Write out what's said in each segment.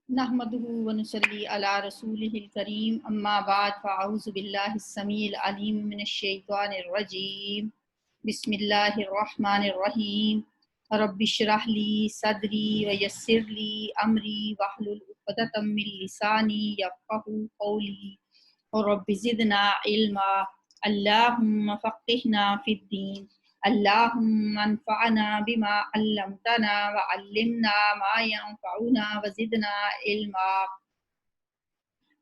نحمده ونصلي على رسوله الكريم اما بعد فاعوذ بالله السميع العليم من الشيطان الرجيم بسم الله الرحمن الرحيم رب اشرح لي صدري ويسر لي امري واحلل عقدة من لساني يفقهوا قولي رب زدنا علما اللهم فقهنا في الدين اللهم انفعنا بما علمتنا وعلمنا ما ينفعنا وزدنا علما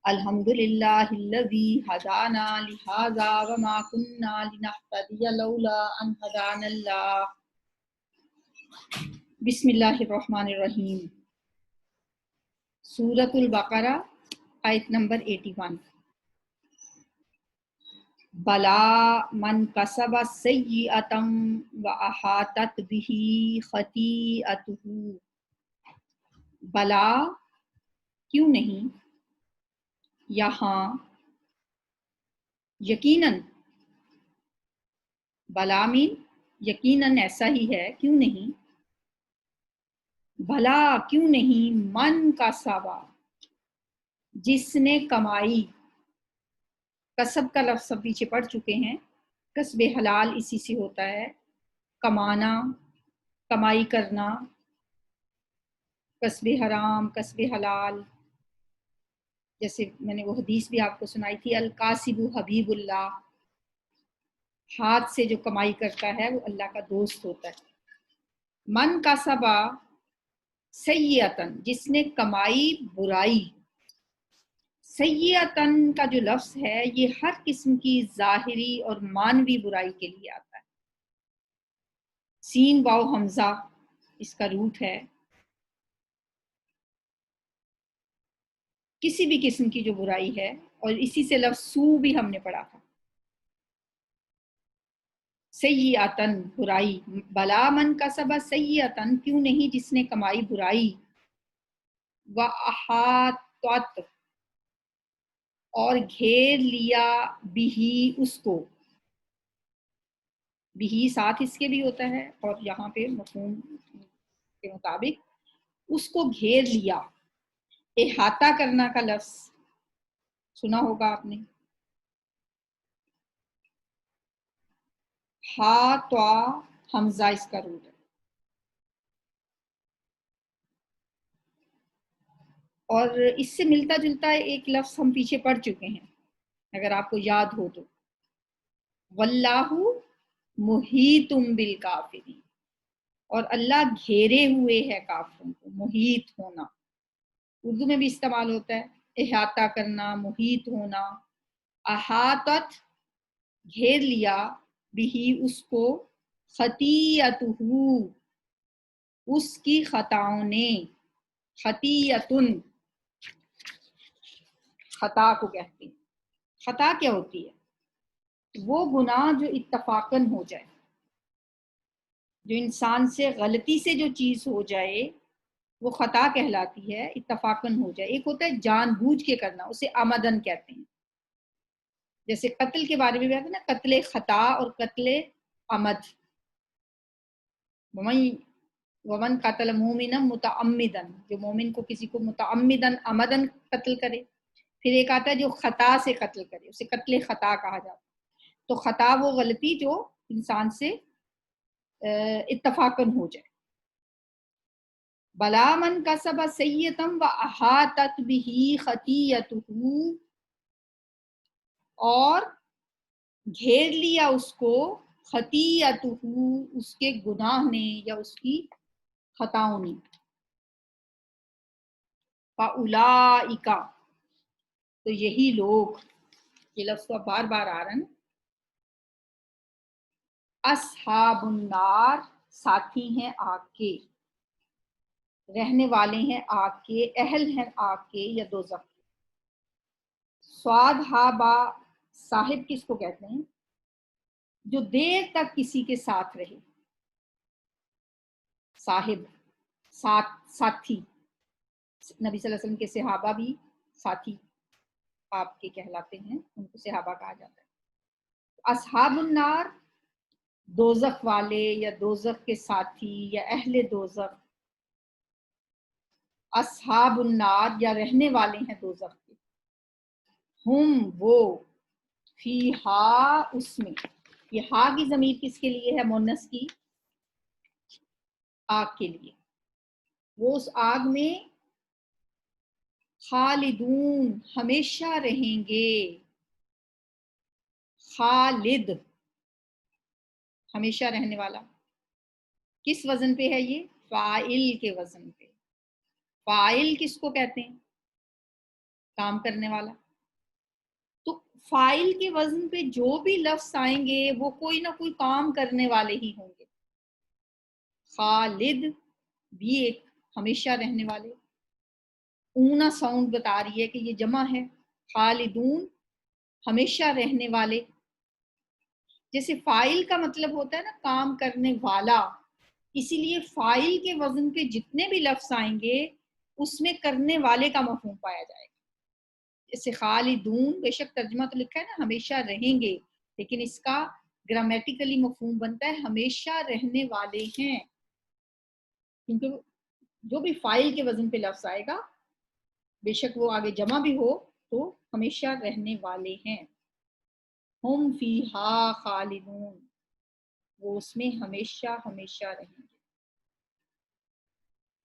الحمد لله الذي هدانا لهذا وما كنا لنهتدي لولا ان هدانا الله بسم اللہ الرحمن الرحیم سورۃ البقرہ آیت نمبر 81 بلا من کسب سیئۃ واحاطت بہ خطیئتہ بلا کیوں نہیں یہاں یقیناً بلا مین یقیناً ایسا ہی ہے کیوں نہیں بھلا کیوں نہیں من کا سبا جس نے کمائی کسب کا لفظ سب پیچھے پڑ چکے ہیں کسب حلال اسی سے ہوتا ہے کمانا کمائی کرنا کسب حرام کسب حلال جیسے میں نے وہ حدیث بھی آپ کو سنائی تھی الکاسب حبیب اللہ ہاتھ سے جو کمائی کرتا ہے وہ اللہ کا دوست ہوتا ہے من کا سبا سیئتن جس نے کمائی برائی سیئتن کا جو لفظ ہے یہ ہر قسم کی ظاہری اور معنوی برائی کے لیے آتا ہے سین واو حمزہ اس کا روٹ ہے کسی بھی قسم کی جو برائی ہے اور اسی سے لفظ سو بھی ہم نے پڑھا تھا سیئتن برائی بلا من کا سبا سیئتن کیوں نہیں جس نے کمائی برائی وَأَحَاطَتْ اور گھیر لیا بھی اس کو بھی ساتھ اس کے بھی ہوتا ہے اور یہاں پہ مفہوم کے مطابق اس کو گھیر لیا احاطہ کرنا کا لفظ سنا ہوگا آپ نے ہا تو حمزہ اس کا روٹ ہے اور اس سے ملتا جلتا ایک لفظ ہم پیچھے پڑھ چکے ہیں اگر آپ کو یاد ہو تو واللہ محیط بالکافرین اور اللہ گھیرے ہوئے ہے کافروں کو محیط ہونا اردو میں بھی استعمال ہوتا ہے احاطہ کرنا محیط ہونا احاطت گھیر لیا بھی اس کو خطیئتہ اس کی خطاؤں نے خطیئتن خطا کو کہتے ہیں خطا کیا ہوتی ہے وہ گناہ جو اتفاقاً ہو جائے جو انسان سے غلطی سے جو چیز ہو جائے وہ خطا کہلاتی ہے اتفاقاً ہو جائے ایک ہوتا ہے جان بوجھ کے کرنا اسے آمدن کہتے ہیں جیسے قتل کے بارے میں بھی آتا ہے نا قتل خطا اور قتل عمد ومن قتل مومنا متعمدن جو مومن کو کسی کو متعمدن عمدن قتل کرے پھر ایک آتا ہے جو خطا سے قتل کرے اسے قتل خطا کہا جاتا ہے تو خطا وہ غلطی جو انسان سے اتفاقاً ہو جائے بلا من کسب سیئتم واحاطت بہ خطیئتہ اور گھیر لیا اس کو خطیئتہ اس کے گناہ نے یا اس کی خطاؤں نے فاولئک تو یہی لوگ یہ لفظ تو بار بار آ رہا ہے اصحاب النار ساتھی ہیں آگ کے رہنے والے ہیں آگ کے اہل ہیں آگ کے یا دوزخ سواد ہا با صاحب کس کو کہتے ہیں جو دیر تک کسی کے ساتھ رہے صاحب ساتھی نبی صلی اللہ علیہ وسلم کے صحابہ بھی ساتھی آپ کے کہلاتے ہیں ان کو صحابہ کہا جاتا ہے اصحاب النار دوزخ والے یا دوزخ کے ساتھی یا اہل دوزخ اصحاب النار یا رہنے والے ہیں دوزخ کے، ہم وہ، فیہا اس میں، یہ ہا کی ضمیر کس کے لیے ہے؟ مونس کی، آگ کے لیے، وہ اس آگ میں خالدون ہمیشہ رہیں گے، خالد ہمیشہ رہنے والا، کس وزن پہ ہے یہ؟ فاعل کے وزن پہ۔ فاعل کس کو کہتے ہیں؟ کام کرنے والا۔ تو فاعل کے وزن پہ جو بھی لفظ آئیں گے وہ کوئی نہ کوئی کام کرنے والے ہی ہوں گے۔ خالد بھی ایک ہمیشہ رہنے والے، اونہ ساؤنڈ بتا رہی ہے کہ یہ جمع ہے، خالدون ہمیشہ رہنے والے۔ جیسے فاعل کا مطلب ہوتا ہے نا کام کرنے والا، اسی لیے فاعل کے وزن پہ جتنے بھی لفظ آئیں گے اس میں کرنے والے کا مفہوم پایا جائے گا۔ جیسے خالدون، بے شک ترجمہ تو لکھا ہے نا ہمیشہ رہیں گے، لیکن اس کا گرامیٹیکلی مفہوم بنتا ہے ہمیشہ رہنے والے ہیں، کیونکہ جو بھی فاعل کے وزن پہ لفظ آئے گا بے شک وہ آگے جمع بھی ہو تو ہمیشہ رہنے والے ہیں۔ ہم فیہا خالدون، وہ اس میں ہمیشہ ہمیشہ رہیں گے۔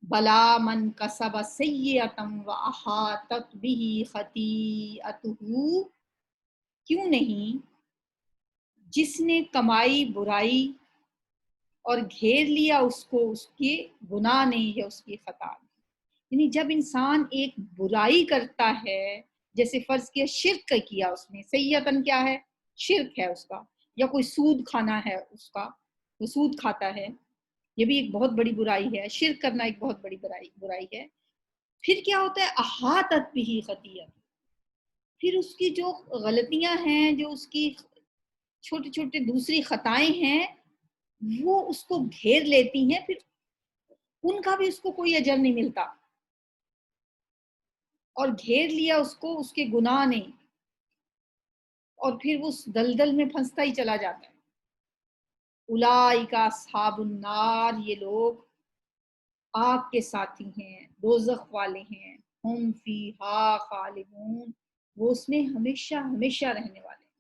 بلا من کسب سیئۃ واحاطت بہ خطیئتہ، کیوں نہیں جس نے کمائی برائی اور گھیر لیا اس کو اس کے گناہ نے یا اس کی خطا نے۔ یعنی جب انسان ایک برائی کرتا ہے، جیسے فرض کیا شرک کیا اس نے، سیئتن کیا ہے؟ شرک ہے اس کا، یا کوئی سود کھانا ہے اس کا، وہ سود کھاتا ہے، یہ بھی ایک بہت بڑی برائی ہے، شرک کرنا ایک بہت بڑی برائی ہے۔ پھر کیا ہوتا ہے؟ احاطت بہ خطیئت، پھر اس کی جو غلطیاں ہیں، جو اس کی چھوٹی چھوٹی دوسری خطائیں ہیں وہ اس کو گھیر لیتی ہیں، پھر ان کا بھی اس کو کوئی اجر نہیں ملتا، اور گھیر لیا اس کو اس کے گناہ نے، اور پھر وہ اس دلدل میں پھنستا ہی چلا جاتا ہے۔ اولئک اصحاب النار، یہ لوگ آگ کے ساتھی ہیں، دوزخ والے ہیں، ہم فیہا خالدون، وہ اس میں ہمیشہ ہمیشہ رہنے والے ہیں۔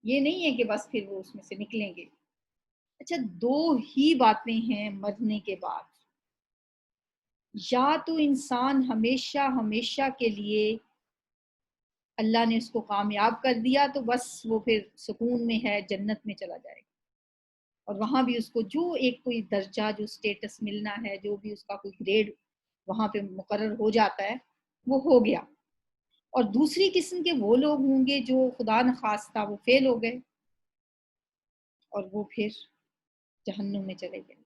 یہ نہیں ہے کہ بس پھر وہ اس میں سے نکلیں گے۔ اچھا، دو ہی باتیں ہیں مرنے کے بعد، یا تو انسان ہمیشہ ہمیشہ کے لیے اللہ نے اس کو کامیاب کر دیا تو بس وہ پھر سکون میں ہے، جنت میں چلا جائے گا، اور وہاں بھی اس کو جو ایک کوئی درجہ، جو سٹیٹس ملنا ہے، جو بھی اس کا کوئی گریڈ وہاں پہ مقرر ہو جاتا ہے وہ ہو گیا۔ اور دوسری قسم کے وہ لوگ ہوں گے جو خدا نخواستہ وہ فیل ہو گئے اور وہ پھر جہنم میں چلے گئے۔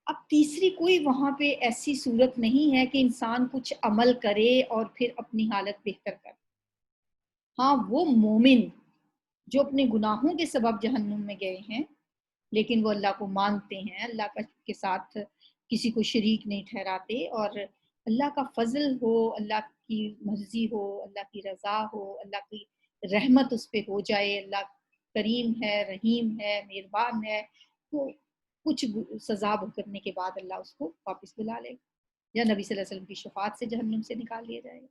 اب تیسری کوئی وہاں پہ ایسی صورت نہیں ہے کہ انسان کچھ عمل کرے اور پھر اپنی حالت بہتر کرے۔ ہاں، وہ مومن جو اپنے گناہوں کے سبب جہنم میں گئے ہیں لیکن وہ اللہ کو مانتے ہیں، اللہ کے ساتھ کسی کو شریک نہیں ٹھہراتے، اور اللہ کا فضل ہو، اللہ کی مرضی ہو، اللہ کی رضا ہو، اللہ کی رحمت اس پہ ہو جائے، اللہ کریم ہے، رحیم ہے، مہربان ہے، تو کچھ سزا بھگتنے کے بعد اللہ اس کو واپس بلا لے گا، یا نبی صلی اللہ علیہ وسلم کی شفاعت سے جہنم سے نکال لیا جائے گا۔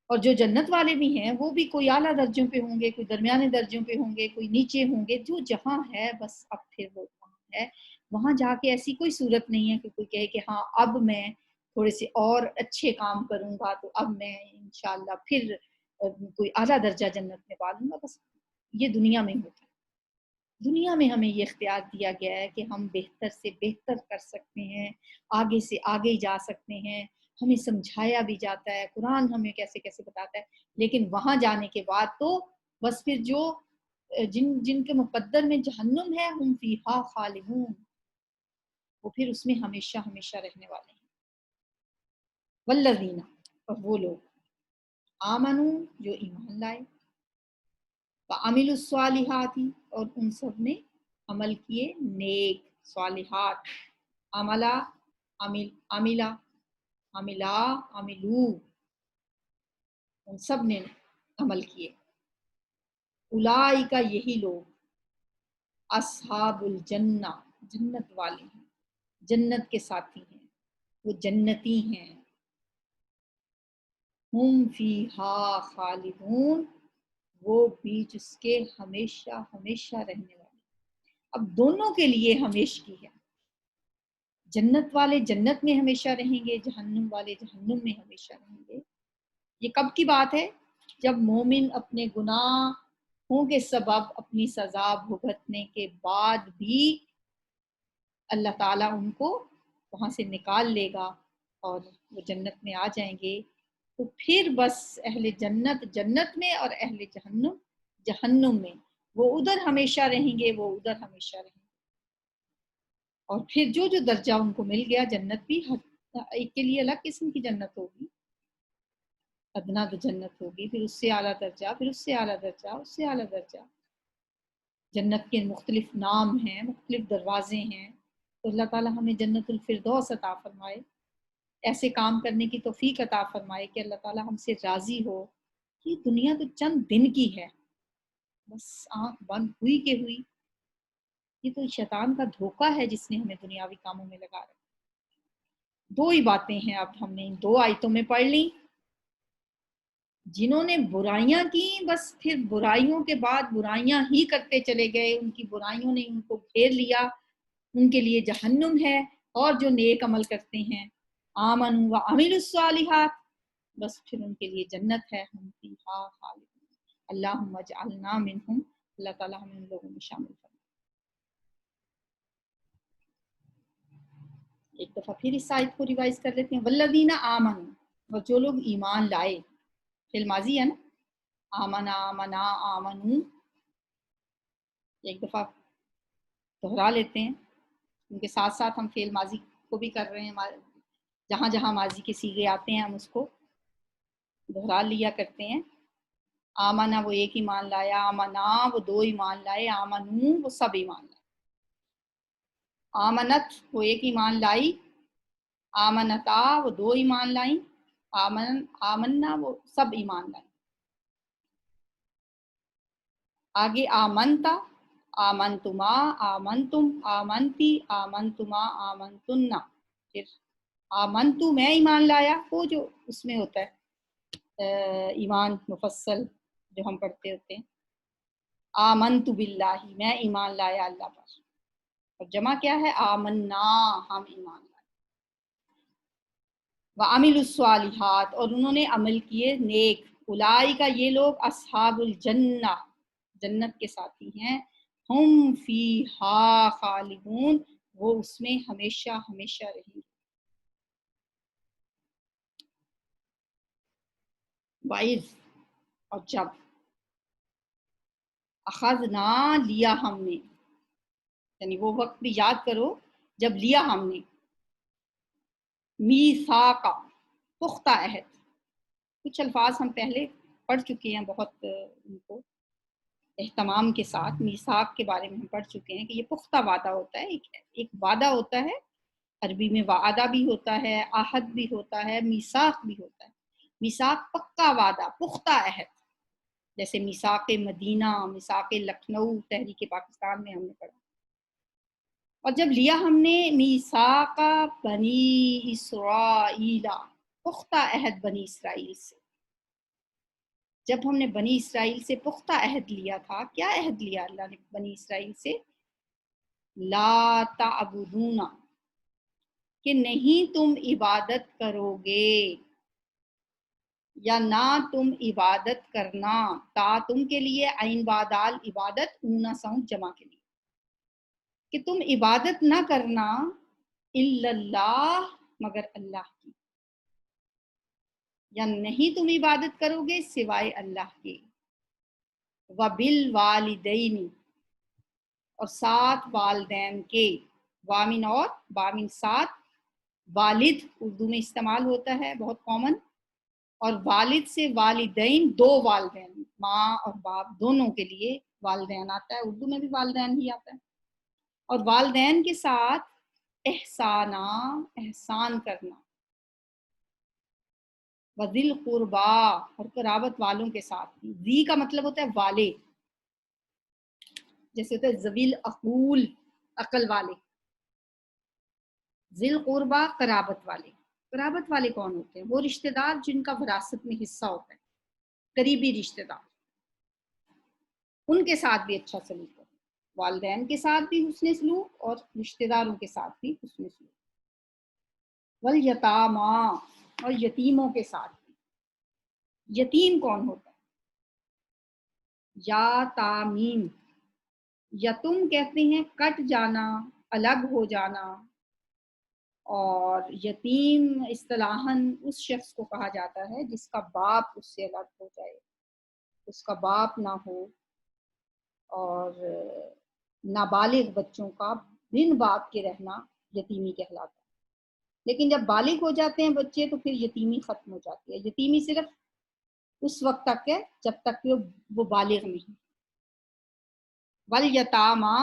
اور جو جنت والے بھی ہیں وہ بھی کوئی اعلیٰ درجوں پہ ہوں گے، کوئی درمیانے درجوں پہ ہوں گے، کوئی نیچے ہوں گے، جو جہاں ہے بس اب پھر وہ وہاں ہے۔ وہاں جا کے ایسی کوئی صورت نہیں ہے کہ کوئی کہے کہ ہاں اب میں تھوڑے سے اور اچھے کام کروں گا تو اب میں انشاءاللہ پھر کوئی اعلیٰ درجہ جنت میں پا لوں گا۔ بس یہ دنیا میں ہوتا ہے، دنیا میں ہمیں یہ اختیار دیا گیا ہے کہ ہم بہتر سے بہتر کر سکتے ہیں، آگے سے آگے جا سکتے ہیں، ہمیں سمجھایا بھی جاتا ہے، قرآن ہمیں کیسے کیسے بتاتا ہے، لیکن وہاں جانے کے بعد تو بس پھر جو جن کے مقدر میں جہنم ہے ہم فیہا خالدون، وہ پھر اس میں ہمیشہ ہمیشہ رہنے والے ہیں۔ والذین، اور وہ لوگ، آمنو جو ایمان لائے، وعملوا الصالحات، اور ان سب نے عمل کیے نیک، صالحات، عملہ، عملہ، عملہ، عملو، ان سب نے عمل کیے۔ اولئک، یہی لوگ، اصحاب الجنہ، جنت والے ہیں، جنت کے ساتھی ہیں، وہ جنتی ہیں. ہم فیہا خالدون، وہ بیچ اس کے ہمیشہ ہمیشہ رہنے والے. اب دونوں کے لیے ہمیشگی ہے. جنت والے جنت میں ہمیشہ رہیں گے، جہنم والے جہنم میں ہمیشہ رہیں گے. یہ کب کی بات ہے؟ جب مومن اپنے گناہوں کے سبب اپنی سزا بھگتنے کے بعد بھی اللہ تعالیٰ ان کو وہاں سے نکال لے گا اور وہ جنت میں آ جائیں گے. تو پھر بس اہل جنت جنت میں اور اہل جہنم جہنم میں، وہ ادھر ہمیشہ رہیں گے، وہ ادھر ہمیشہ رہیں گے. اور پھر جو جو درجہ ان کو مل گیا، جنت بھی ہر ایک کے لیے الگ قسم کی جنت ہوگی. ادنا تو جنت ہوگی، پھر اس سے اعلیٰ درجہ، پھر اس سے اعلیٰ درجہ، اس سے اعلیٰ درجہ. جنت کے مختلف نام ہیں، مختلف دروازے ہیں. تو اللہ تعالیٰ ہمیں جنت الفردوس عطا فرمائے، ایسے کام کرنے کی توفیق عطا فرمائے کہ اللہ تعالیٰ ہم سے راضی ہو. یہ دنیا تو چند دن کی ہے، بس آنکھ بند ہوئی کہ ہوئی. یہ تو شیطان کا دھوکہ ہے جس نے ہمیں دنیاوی کاموں میں لگا رکھا. دو ہی باتیں ہیں اب ہم نے ان دو آیتوں میں پڑھ لی. جنہوں نے برائیاں کی بس پھر برائیوں کے بعد برائیاں ہی کرتے چلے گئے، ان کی برائیوں نے ان کو گھیر لیا، ان کے لیے جہنم ہے. اور جو نیک عمل کرتے ہیں، آمنوا وعملوا الصالحات، بس پھر ان کے لیے جنت ہے. ہم فیہا خالدون. اللہم اجعلنا منہم، اللہ تعالیٰ ہمیں ان لوگوں میں شامل کرنا. ایک دفعہ پھر اس آیت کو ریوائز کر لیتے ہیں. والذین آمنوا، اور جو لوگ ایمان لائے، فعل ماضی ہے نا، آمنا آمنا آمنو. ایک دفعہ دہرا لیتے ہیں، ان کے ساتھ ساتھ ہم فعل ماضی کو بھی کر رہے ہیں. جہاں جہاں ماضی کے صیغے آتے ہیں ہم اس کو دہرا لیا کرتے ہیں. آمنا وہ ایک ایمان لایا، آمنا وہ دو ایمان لائے، آمنو وہ سب ایمان لائے. آمنت وہ ایک ایمان لائی، آمنتا وہ دو ایمان لائیں، آمنا وہ سب ایمان لائیں. آگے آمنتا، آمنتما، آمنتم، آمنتی، آمنتما، آمنتنا. پھر آمنتو میں ایمان لایا، وہ جو اس میں ہوتا ہے ایمان مفصل جو ہم پڑھتے ہوتے ہیں. آمنت باللہ میں ایمان لایا اللہ پر. اور جمع کیا ہے؟ آمنا ہم ایمان لائے. وعملوا الصالحات اور انہوں نے عمل کیے نیک. اولئک یہ لوگ اصحاب الجنہ جنت کے ساتھی ہیں. ہم فیہا خالدون وہ اس میں ہمیشہ ہمیشہ رہیں گے. وَإِذْ اور جب، اخذنا لیا ہم نے، یعنی وہ وقت بھی یاد کرو جب لیا ہم نے، میثاقا پختہ عہد. کچھ الفاظ ہم پہلے پڑھ چکے ہیں بہت ان کو اہتمام کے ساتھ. میثاق کے بارے میں ہم پڑھ چکے ہیں کہ یہ پختہ وعدہ ہوتا ہے. ایک وعدہ ہوتا ہے، عربی میں وعدہ بھی ہوتا ہے، عہد بھی ہوتا ہے، میثاق بھی ہوتا ہے. میثاق پکا وعدہ، پختہ عہد، جیسے میثاق مدینہ، میثاق لکھنؤ تحریک پاکستان میں ہم نے پڑھا. اور جب لیا ہم نے میثاق بنی اسرائیل، پختہ عہد بنی اسرائیل سے. جب ہم نے بنی اسرائیل سے پختہ عہد لیا تھا، کیا عہد لیا اللہ نے بنی اسرائیل سے؟ لا تعبدون، کہ نہیں تم عبادت کرو گے، یا نہ تم عبادت کرنا. تا تم کے لیے، عین بادال عبادت، اونا ساؤنڈ جمع کے لیے، کہ تم عبادت نہ کرنا الا اللہ مگر اللہ کی، یا نہیں تم عبادت کرو گے سوائے اللہ کے. وبالوالدین اور ساتھ والدین کے، وامن اور بامن ساتھ. والد اردو میں استعمال ہوتا ہے بہت کامن، اور والد سے والدین دو والدین، ماں اور باپ دونوں کے لیے والدین آتا ہے. اردو میں بھی والدین ہی آتا ہے. اور والدین کے ساتھ احسانہ احسان کرنا. وذل قربا اور قرابت والوں کے ساتھ. ذی کا مطلب ہوتا ہے والے، جیسے ہوتا ہے ذویل عقول عقل والے. ذل قربا قرابت والے. قرابت والے کون ہوتے ہیں؟ وہ رشتہ دار جن کا وراثت میں حصہ ہوتا ہے، قریبی رشتہ دار، ان کے ساتھ بھی اچھا سلوک کرو. والدین کے ساتھ بھی حسن سلوک اور رشتہ داروں کے ساتھ بھی حسن سلوک. والیتاما، اور یتیموں کے ساتھ بھی. یتیم کون ہوتا ہے؟ یا تامیم، یتم کہتے ہیں کٹ جانا، الگ ہو جانا. اور یتیم اصطلاحاً اس شخص کو کہا جاتا ہے جس کا باپ اس سے الگ ہو جائے، اس کا باپ نہ ہو. اور نابالغ بچوں کا بن باپ کے رہنا یتیمی کہلاتا ہے. لیکن جب بالغ ہو جاتے ہیں بچے تو پھر یتیمی ختم ہو جاتی ہے. یتیمی صرف اس وقت تک ہے جب تک کہ وہ بالغ نہیں. والیتاما،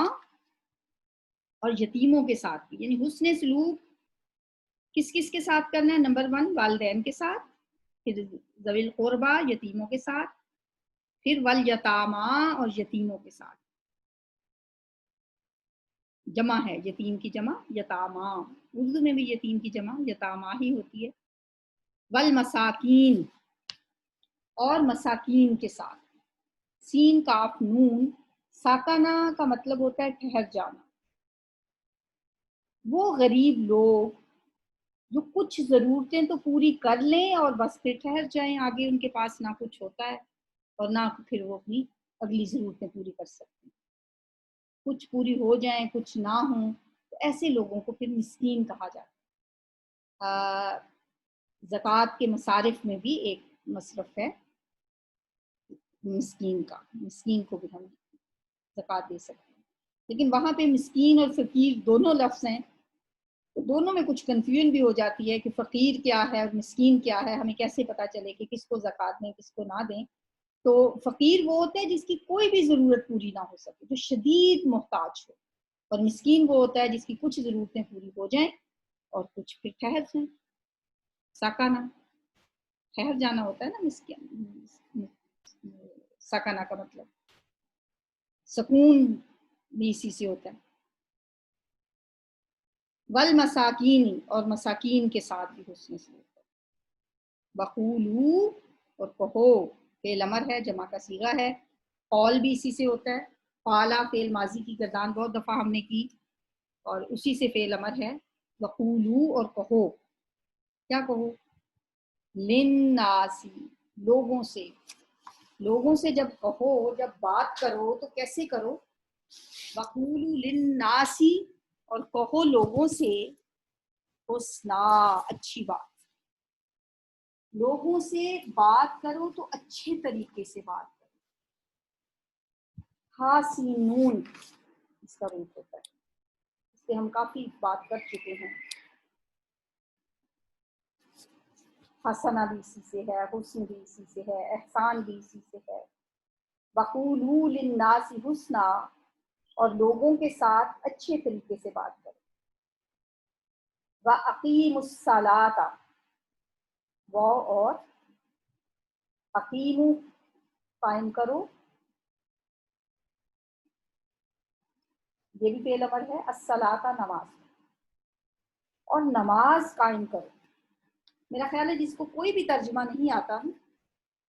اور یتیموں کے ساتھ بھی، یعنی حسن سلوک کس کس کے ساتھ کرنا ہے؟ نمبر 1 والدین کے ساتھ، پھر ذوی القربا یتیموں کے ساتھ، پھر والیتاما اور یتیموں کے ساتھ. جمع ہے یتیم کی جمع یتاما، اردو میں بھی یتیم کی جمع یتاما ہی ہوتی ہے. والمساکین، اور مساکین کے ساتھ. سین کاف نون ساکانہ کا مطلب ہوتا ہے ٹھہر جانا. وہ غریب لوگ جو کچھ ضرورتیں تو پوری کر لیں اور بس پھر ٹھہر جائیں، آگے ان کے پاس نہ کچھ ہوتا ہے اور نہ پھر وہ اپنی اگلی ضرورتیں پوری کر سکتے ہیں. کچھ پوری ہو جائیں کچھ نہ ہوں تو ایسے لوگوں کو پھر مسکین کہا جاتا ہے. زکوٰۃ کے مصارف میں بھی ایک مصرف ہے مسکین کا، مسکین کو بھی ہم زکوٰۃ دے سکتے ہیں. لیکن وہاں پہ مسکین اور فقیر دونوں لفظ ہیں، تو دونوں میں کچھ کنفیوژن بھی ہو جاتی ہے کہ فقیر کیا ہے اور مسکین کیا ہے، ہمیں کیسے پتہ چلے کہ کس کو زکوٰۃ دیں کس کو نہ دیں. تو فقیر وہ ہوتا ہے جس کی کوئی بھی ضرورت پوری نہ ہو سکے، جو شدید محتاج ہو. اور مسکین وہ ہوتا ہے جس کی کچھ ضرورتیں پوری ہو جائیں اور کچھ پھر ٹھہر جائیں. ساکانہ ٹھہر جانا ہوتا ہے نا مسکین. ساکانہ کا مطلب سکون بھی اسی سے ہوتا ہے. والمساکین، اور مساکین کے ساتھ بھی حسن سلوک. وقولو، اور کہو، فعل امر ہے جمع کا صیغہ ہے. قول بھی اسی سے ہوتا ہے. قالا فعل ماضی کی گردان بہت دفعہ ہم نے کی اور اسی سے فعل امر ہے. وقولو، اور کہو. کیا کہو؟ للناسی، لوگوں سے. لوگوں سے جب کہو، جب بات کرو تو کیسے کرو؟ وقولو للناسی، اور کہو لوگوں سے حسنا، اچھی بات. لوگوں سے بات کرو تو اچھے طریقے سے بات کرو. حاسنون اس کا روپ ہوتا ہے، اس پہ ہم کافی بات کر چکے ہیں. حسنہ بھی اسی سے ہے، حسن بھی اسی سے ہے، احسان بھی اسی سے ہے. وقولوا للناس حسنا، اور لوگوں کے ساتھ اچھے طریقے سے بات کرو. وَأَقِیمُوا الصَّلَاةَ، وہ اور اقیمو قائم کرو، یہ بھی فعل امر ہے. الصلاۃ نماز، اور نماز قائم کرو. میرا خیال ہے جس کو کوئی بھی ترجمہ نہیں آتا،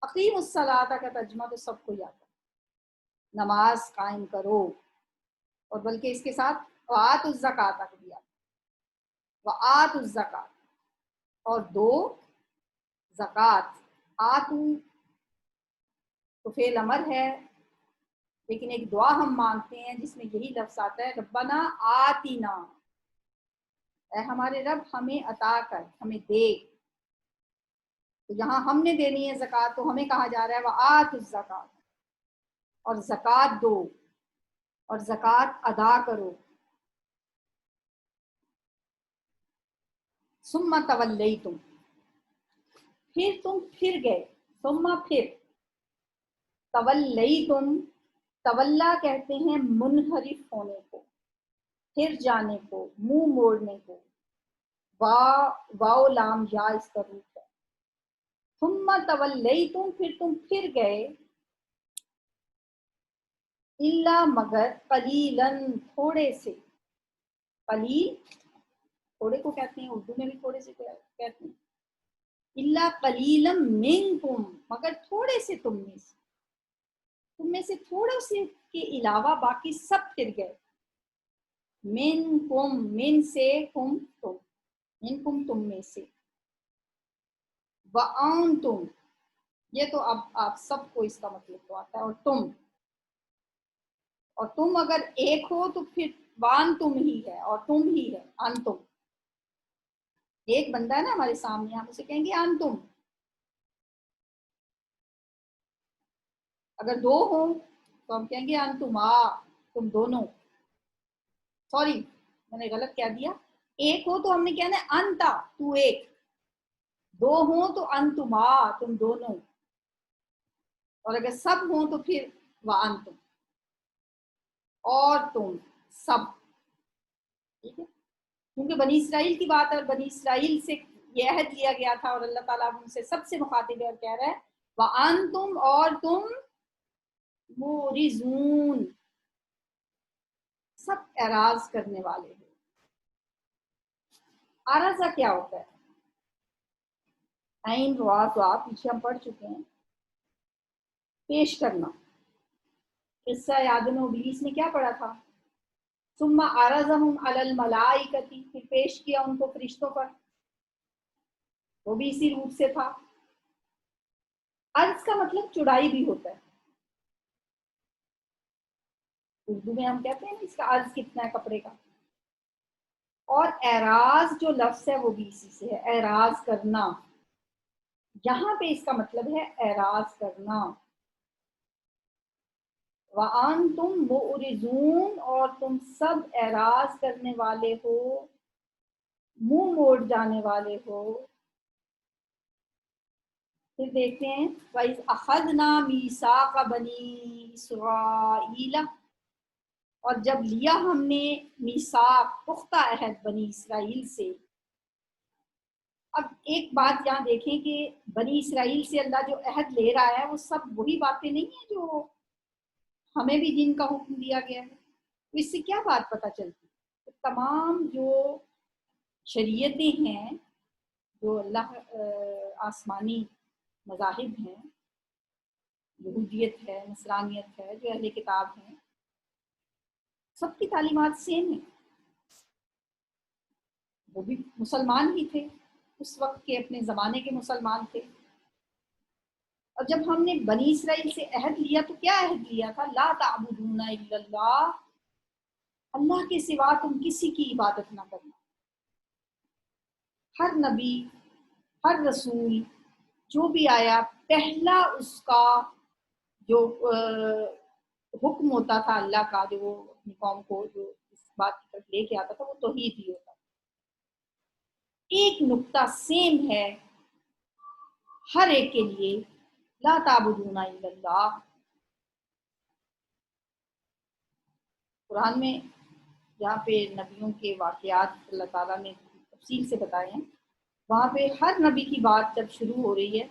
اقیم الصلاۃ کا ترجمہ تو سب کو ہی آتا ہے. نماز قائم کرو، اور بلکہ اس کے ساتھ وآتوا الزکوٰۃ کو بھی آتا ہے. وآتوا الزکوٰۃ، اور دو زکوٰۃ. آتو تو فعل امر ہے، لیکن ایک دعا ہم مانگتے ہیں جس میں یہی لفظ آتا ہے ربنا آتینا، اے ہمارے رب ہمیں عطا کر، ہمیں دے. تو یہاں ہم نے دینی ہے زکوٰۃ، تو ہمیں کہا جا رہا ہے وآتوا الزکوٰۃ، اور زکوٰۃ دو اور زکوٰۃ ادا کرو. ثم تولیتم، پھر تم پھر گئے. ثم پھر، تولیتم، تولا کہتے ہیں منحرف ہونے کو، پھر جانے کو، منہ موڑنے کو. واو لام یا اس کا روپ ہے. ثم تولیتم، پھر تم پھر گئے. الا مگر، قلیلاً تھوڑے سے. قلیل تھوڑے کو کہتے ہیں، اردو میں بھی تھوڑے سے کہتے ہیں. الا قلیلا منکم، مگر تھوڑے سے تم میں سے تھوڑے سے کے علاوہ باقی سب پھر گئے. منکم، من سے، کم تم، منکم تم میں سے، وانتم یہ تو اب آپ سب کو اس کا مطلب تو آتا ہے، اور تم اگر ایک ہو تو پھر وان تم ہی ہے اور تم ہی ہے، انتم. ایک بندہ ہے نا ہمارے سامنے، ہم اسے کہیں گے انتم. اگر دو ہوں تو ہم کہیں گے انتما، تم دونوں. سوری میں نے غلط کہہ دیا. ایک ہو تو ہم نے کہنا ہے انتا، تو ایک. دو ہوں تو انتما، تم دونوں. اور اگر سب ہوں تو پھر وانتم، اور تم سب. ٹھیک ہے، کیونکہ بنی اسرائیل کی بات ہے، اور بنی اسرائیل سے یہ عہد لیا گیا تھا، اور اللہ تعالیٰ ان سے سب سے مخاطب ہے اور کہہ رہا ہے وَأَنْتُمْ، اور تم مُورِزُونَ، سب اعراض کرنے والے ہو. عرضہ کیا ہوتا ہے؟ عین روا تو آپ پیچھے ہم پڑھ چکے ہیں. پیش کرنا. قصہ آدم و ابلیس نے کیا پڑھا تھا؟ ثم عرضهم علی الملائکۃ، پھر پیش کیا ان کو فرشتوں پر. وہ بھی اسی روپ سے تھا. عرض کا مطلب چڑائی بھی ہوتا ہے. اردو میں ہم کہتے ہیں اس کا عرض کتنا ہے کپڑے کا. اور اعراض جو لفظ ہے وہ بھی اسی سے ہے، اعراض کرنا. یہاں پہ اس کا مطلب ہے اعراض کرنا. وَأَنْتُمْ مُعْرِضُونَ، اور تم سب اعراض کرنے والے ہو، منہ موڑ جانے والے ہو. پھر دیکھتے ہیں وَإِذْ أَخَذْنَا مِيثَاقَ بَنِي إِسْرَائِيلَ، اور جب لیا ہم نے میثاق، پختہ عہد بنی اسرائیل سے. اب ایک بات یہاں دیکھیں کہ بنی اسرائیل سے اللہ جو عہد لے رہا ہے وہ سب وہی باتیں نہیں ہیں جو ہمیں بھی جن کا حکم دیا گیا ہے. تو اس سے کیا بات پتہ چلتی ہے؟ تمام جو شریعتیں ہیں، جو اللہ آسمانی مذاہب ہیں، یہودیت ہے، نصرانیت ہے، جو اہل کتاب ہیں، سب کی تعلیمات سیم ہیں. وہ بھی مسلمان ہی تھے اس وقت کے، اپنے زمانے کے مسلمان تھے. اور جب ہم نے بنی اسرائیل سے عہد لیا تو کیا عہد لیا تھا؟ لا تعبدون الا اللہ، اللہ کے سوا تم کسی کی عبادت نہ کرنا. ہر نبی، ہر رسول جو بھی آیا، پہلا اس کا جو حکم ہوتا تھا اللہ کا، جو وہ اپنی قوم کو جو اس بات کی طرف لے کے آتا تھا، وہ توحید ہی ہوتا تھا. ایک نقطہ سیم ہے ہر ایک کے لیے، لا تعبدون الا اللہ. قرآن میں جہاں پہ نبیوں کے واقعات اللہ تعالیٰ نے تفصیل سے بتائے ہیں، وہاں پہ ہر نبی کی بات جب شروع ہو رہی ہے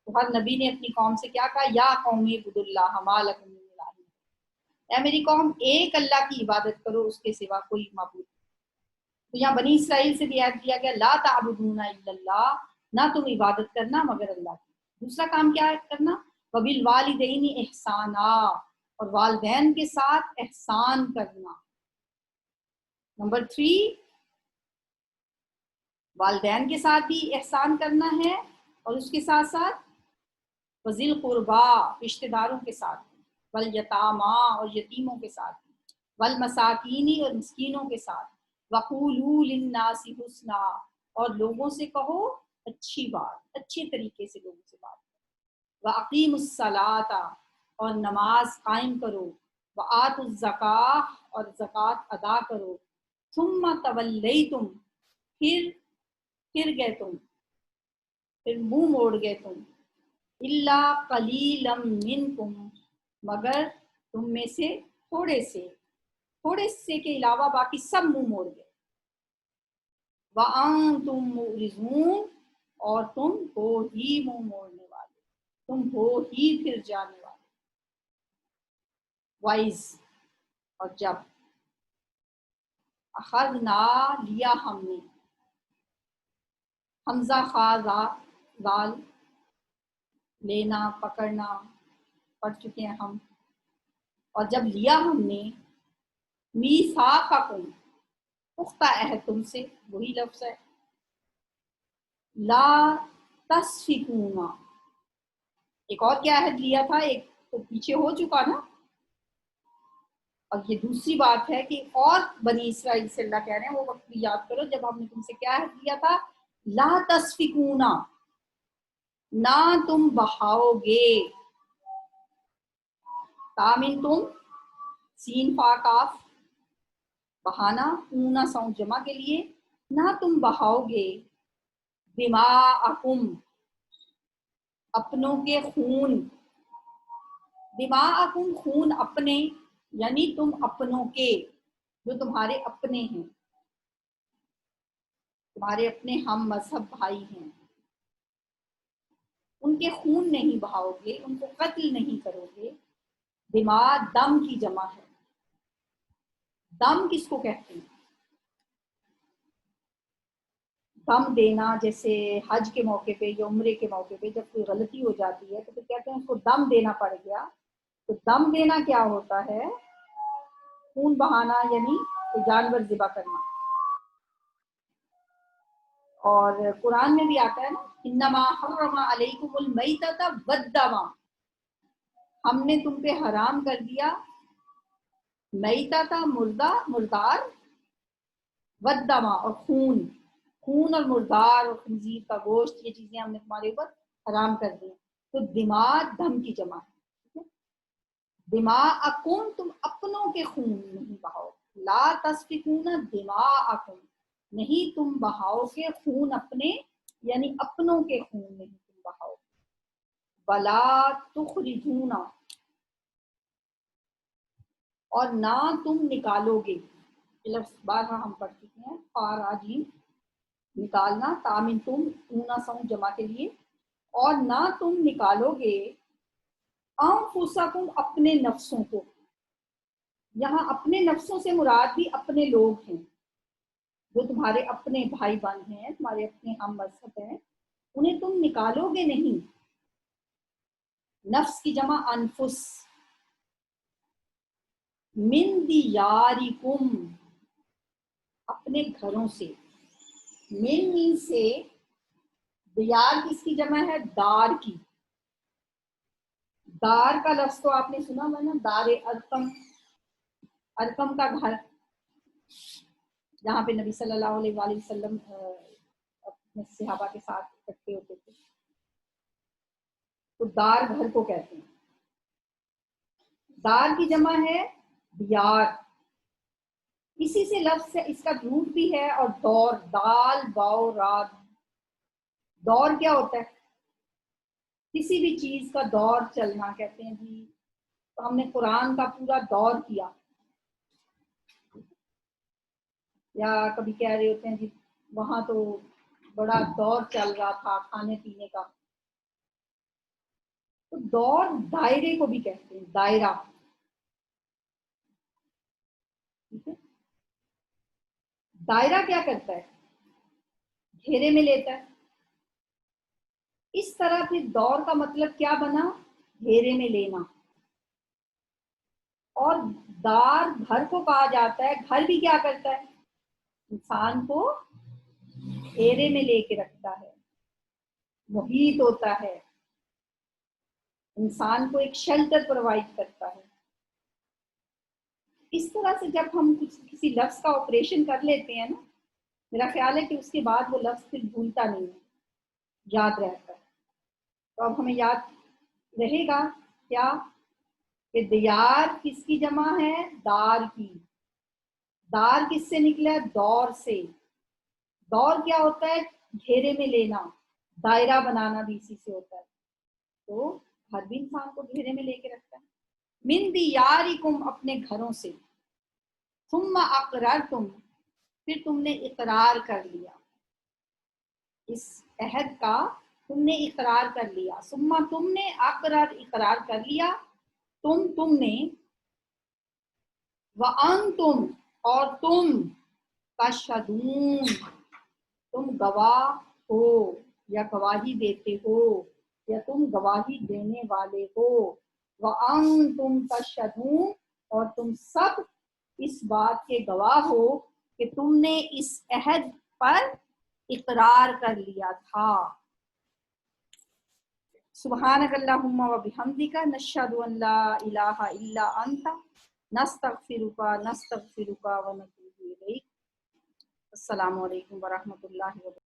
تو ہر نبی نے اپنی قوم سے کیا کہا؟ یا قوم اعبدوا اللہ ما لکم من الہ، اے میری قوم ایک اللہ کی عبادت کرو، اس کے سوا کوئی معبود نہیں. تو یہاں بنی اسرائیل سے بھی عہد دیا گیا لا تعبدون الا اللہ، نہ تم عبادت کرنا مگر اللہ کی. دوسرا کام کیا ہے کرنا؟ وبالوالدین احسانا، اور والدین کے ساتھ احسان کرنا. نمبر 3، والدین کے ساتھ بھی احسان کرنا ہے، اور اس کے ساتھ ساتھ وذی القربا، رشتہ داروں کے ساتھ، والیتاما، اور یتیموں کے ساتھ، والمساکین، اور مسکینوں کے ساتھ، وقولوا للناس حسنا، اور لوگوں سے کہو اچھی بات، اچھے طریقے سے لوگوں سے بات. وَأَقِیمُوا الصَّلَاةَ، اور نماز قائم کرو. وَآتُوا الزَّکاۃَ، اور زکوٰۃ ادا کرو. ثُمَّ تَوَلَّیْتُمْ، پھر گئے تم، پھر منہ موڑ گئے تم. اِلَّا قَلِیلًا مِّنْکُمْ، مگر تم میں سے تھوڑے سے کے علاوہ باقی سب منہ موڑ گئے. وَأَنْتُمْ مُعْرِضُونَ، اور تم ہو ہی منہ موڑنے والے، تم ہو ہی پھر جانے والے. وائز، اور جب، اخذنا، لیا ہم نے، حمزہ خا زال، لینا پکڑنا پڑھ چکے ہیں ہم. اور جب لیا ہم نے میثاقکم پختہ عہد تم سے، وہی لفظ ہے. لا تسفکون، ایک اور کیا عہد لیا تھا، ایک تو پیچھے ہو چکا نا. اور یہ دوسری بات ہے کہ اور بنی اسرائیل سے اللہ کہہ رہے ہیں وہ وقت بھی یاد کرو جب ہم نے تم سے کیا عہد لیا تھا، لا تسفکون، نہ تم بہاؤ گے. تامن تم سین فا کاف بہانا، اونا ساؤنڈ جمع کے لیے، نہ تم بہاؤ گے دماءکم اپنوں کے خون. دماءکم خون اپنے، یعنی تم اپنوں کے جو تمہارے اپنے ہیں، تمہارے اپنے ہم مذہب بھائی ہیں، ان کے خون نہیں بہاؤ گے، ان کو قتل نہیں کرو گے. دماء دم کی جمع ہے. دم کس کو کہتے ہیں؟ دم دینا، جیسے حج کے موقع پہ یا عمرے کے موقع پہ جب کوئی غلطی ہو جاتی ہے تو پھر کہتے ہیں اس کو دم دینا پڑ گیا. تو دم دینا کیا ہوتا ہے؟ خون بہانا، یعنی کوئی جانور ذبح کرنا. اور قرآن میں بھی آتا ہے نا، انما حرم علیکم المیتۃ والدم، ہم نے تم پہ حرام کر دیا میتۃ مردہ مردار، والدم اور خون، خون اور مردار اور خنزیر کا گوشت، یہ چیزیں ہم نے تمہارے اوپر حرام کر دی. تو دماء دم کی جمع ہے. دماءکم تم اپنوں کے خون نہیں بہاؤ. لا تسفکون دماءکم، نہیں تم بہاؤ کے خون اپنے، یعنی اپنوں کے خون نہیں تم بہاؤ. ولا تخرجون، اور نہ تم نکالو گے. یہ لفظ بار ہم پڑھ چکے ہیں. خاراجین نکالنا، تامن تم اونا ساؤنڈ جمع کے لیے. اور نہ تم نکالو گے انفسکم اپنے نفسوں کو. یہاں اپنے نفسوں سے مراد بھی اپنے لوگ ہیں جو تمہارے اپنے بھائی بہن ہیں، تمہارے اپنے ہم مذہب ہیں، انہیں تم نکالو گے نہیں. نفس کی جمع انفس. من دیارکم اپنے گھروں سے. من سے دیار کس کی جمع ہے؟ دار کی. دار کا لفظ تو آپ نے سنا ہوا نا، دار ارقم، ارقم کا گھر، جہاں پہ نبی صلی اللہ علیہ وآلہ وسلم اپنے صحابہ کے ساتھ اکٹھے ہوتے تھے. تو دار گھر کو کہتے ہیں. دار کی جمع ہے دیار. اسی سے لفظ سے اس کا روٹ بھی ہے. اور دور، دال واو راد. دور کیا ہوتا ہے؟ کسی بھی چیز کا دور چلنا کہتے ہیں جی. تو ہم نے قرآن کا پورا دور کیا، یا کبھی کہہ رہے ہوتے ہیں جی وہاں تو بڑا دور چل رہا تھا کھانے پینے کا. تو دور دائرے کو بھی کہتے ہیں، دائرہ. ٹھیک ہے، دائرہ کیا کرتا ہے؟ گھیرے میں لیتا ہے. اس طرح پھر دور کا مطلب کیا بنا؟ گھیرے میں لینا. اور دار گھر کو کہا جاتا ہے. گھر بھی کیا کرتا ہے؟ انسان کو گھیرے میں لے کے رکھتا ہے، محیط ہوتا ہے، انسان کو ایک شیلٹر پرووائڈ کرتا ہے. اس طرح سے جب ہم کسی لفظ کا آپریشن کر لیتے ہیں نا، میرا خیال ہے کہ اس کے بعد وہ لفظ پھر بھولتا نہیں ہے، یاد رہتا ہے. تو اب ہمیں یاد رہے گا کیا کہ دیار کس کی جمع ہے؟ دار کی. دار کس سے نکلا ہے؟ دور سے. دور کیا ہوتا ہے؟ گھیرے میں لینا. دائرہ بنانا بھی اسی سے ہوتا ہے. تو ہر بھی انسان کو گھیرے میں لے کے رکھتا ہے. من دیارکم اپنے گھروں سے. ثم اقررتم پھر تم نے اقرار کر لیا، اس عہد کا تم نے اقرار کر لیا. ثم تم نے اقرار کر لیا، تم نے. وانتم اور تم تشہدون تم گواہ ہو یا گواہی دیتے ہو یا تم گواہی دینے والے ہو، وَأَنْتُمْ تَشْهَدُونَ اور تم سب اس بات کے گواہ ہو کہ تم نے اس عہد پر اقرار کر لیا تھا۔ سبحانک اللہم و بحمدک نشہد ان لا الہ الا انت نستغفرک و نتوب الیک۔ السلام علیکم ورحمۃ اللہ وبرکاتہ۔